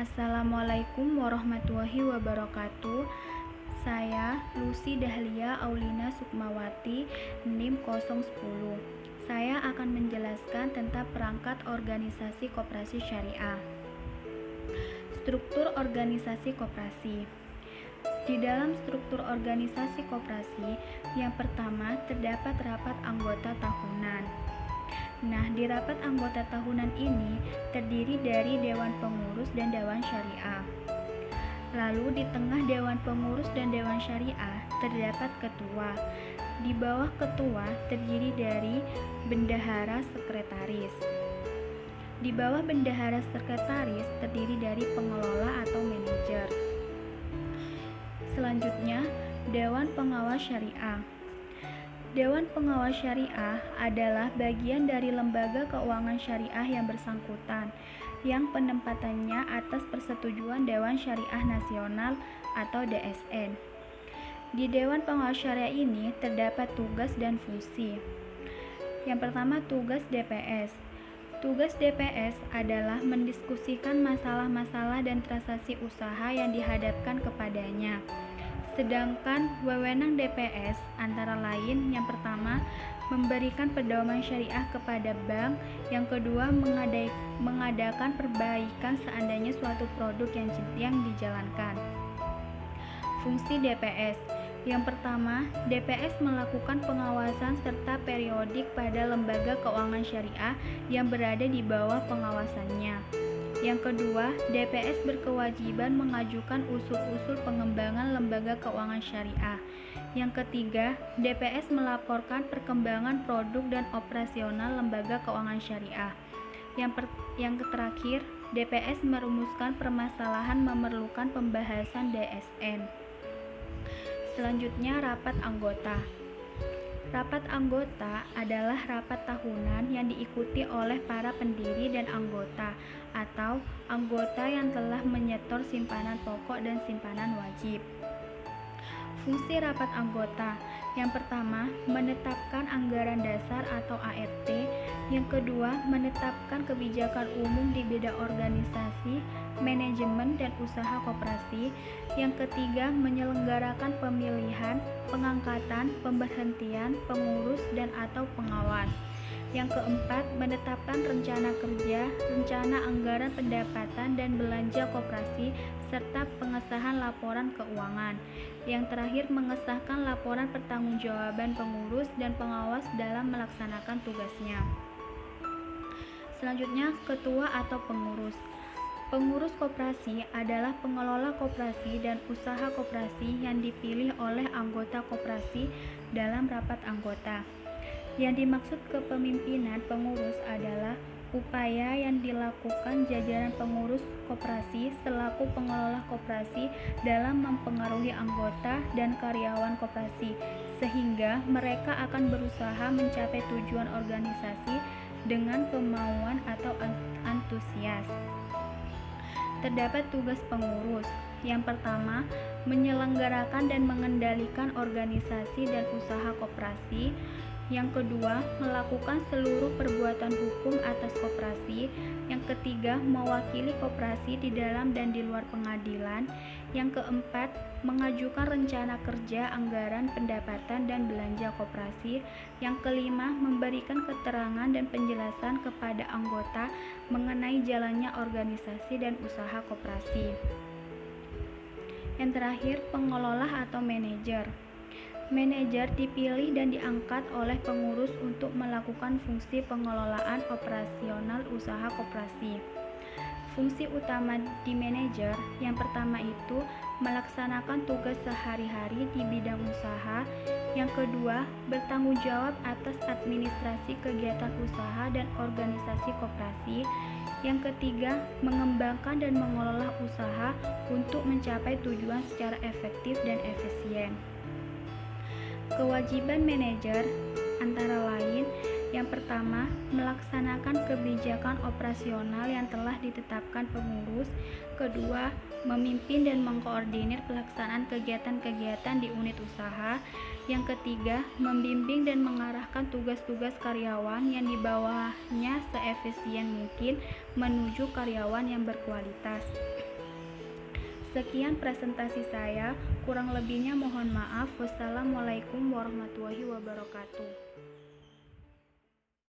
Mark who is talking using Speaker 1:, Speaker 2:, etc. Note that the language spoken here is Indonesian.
Speaker 1: Assalamualaikum warahmatullahi wabarakatuh. Saya Lucy Dahlia Aulina Sukmawati, NIM 010. Saya akan menjelaskan tentang perangkat organisasi koperasi syariah. Struktur organisasi koperasi. Di dalam struktur organisasi koperasi, yang pertama terdapat rapat anggota tahunan. Nah, di rapat anggota tahunan ini terdiri dari Dewan Pengurus dan Dewan Syariah. Lalu di tengah Dewan Pengurus dan Dewan Syariah terdapat ketua. Di bawah ketua terdiri dari bendahara sekretaris. Di bawah bendahara sekretaris terdiri dari pengelola atau manajer. Selanjutnya, Dewan Pengawas Syariah. Dewan Pengawas Syariah adalah bagian dari lembaga keuangan syariah yang bersangkutan, yang penempatannya atas persetujuan Dewan Syariah Nasional atau DSN. Di Dewan Pengawas Syariah ini terdapat tugas dan fungsi. Yang pertama, tugas DPS. Tugas DPS adalah mendiskusikan masalah-masalah dan transaksi usaha yang dihadapkan kepadanya. Sedangkan wewenang DPS antara lain yang pertama memberikan pedoman syariah kepada bank, yang kedua mengadakan perbaikan seandainya suatu produk yang dijalankan. Fungsi DPS. Yang pertama, DPS melakukan pengawasan serta periodik pada lembaga keuangan syariah yang berada di bawah pengawasannya. Yang kedua, DPS berkewajiban mengajukan usul-usul pengembangan lembaga keuangan syariah. Yang ketiga, DPS melaporkan perkembangan produk dan operasional lembaga keuangan syariah. Yang terakhir, DPS merumuskan permasalahan memerlukan pembahasan DSN. Selanjutnya, rapat anggota. Rapat anggota adalah rapat tahunan yang diikuti oleh para pendiri dan anggota atau anggota yang telah menyetor simpanan pokok dan simpanan wajib. Fungsi rapat anggota. Yang pertama, menetapkan anggaran dasar atau ART. Yang kedua, menetapkan kebijakan umum di bidang organisasi, manajemen, dan usaha koperasi. Yang ketiga, menyelenggarakan pemilihan, pengangkatan, pemberhentian, pengurus, dan atau pengawas. Yang keempat, menetapkan rencana kerja, rencana anggaran pendapatan dan belanja koperasi, serta pengesahan laporan keuangan. Yang terakhir, mengesahkan laporan pertanggungjawaban pengurus dan pengawas dalam melaksanakan tugasnya. Selanjutnya, ketua atau pengurus. Pengurus koperasi adalah pengelola koperasi dan usaha koperasi yang dipilih oleh anggota koperasi dalam rapat anggota. Yang dimaksud kepemimpinan pengurus adalah upaya yang dilakukan jajaran pengurus koperasi selaku pengelola koperasi dalam mempengaruhi anggota dan karyawan koperasi, sehingga mereka akan berusaha mencapai tujuan organisasi dengan kemauan atau antusias. Terdapat tugas pengurus. Yang pertama, menyelenggarakan dan mengendalikan organisasi dan usaha koperasi. Yang kedua, melakukan seluruh perbuatan hukum atas koperasi. Yang ketiga, mewakili koperasi di dalam dan di luar pengadilan. Yang keempat, mengajukan rencana kerja, anggaran, pendapatan, dan belanja koperasi. Yang kelima, memberikan keterangan dan penjelasan kepada anggota mengenai jalannya organisasi dan usaha koperasi. Yang terakhir, pengelola atau manajer. Manajer dipilih dan diangkat oleh pengurus untuk melakukan fungsi pengelolaan operasional usaha koperasi. Fungsi utama di manajer yang pertama itu melaksanakan tugas sehari-hari di bidang usaha. Yang kedua, bertanggung jawab atas administrasi kegiatan usaha dan organisasi koperasi. Yang ketiga, mengembangkan dan mengelola usaha untuk mencapai tujuan secara efektif dan efisien. Kewajiban manajer antara lain, yang pertama, melaksanakan kebijakan operasional yang telah ditetapkan pengurus. Kedua, memimpin dan mengkoordinir pelaksanaan kegiatan-kegiatan di unit usaha. Yang ketiga, membimbing dan mengarahkan tugas-tugas karyawan yang di bawahnya seefisien mungkin menuju karyawan yang berkualitas. Sekian presentasi saya, kurang lebihnya mohon maaf. Wassalamualaikum warahmatullahi wabarakatuh.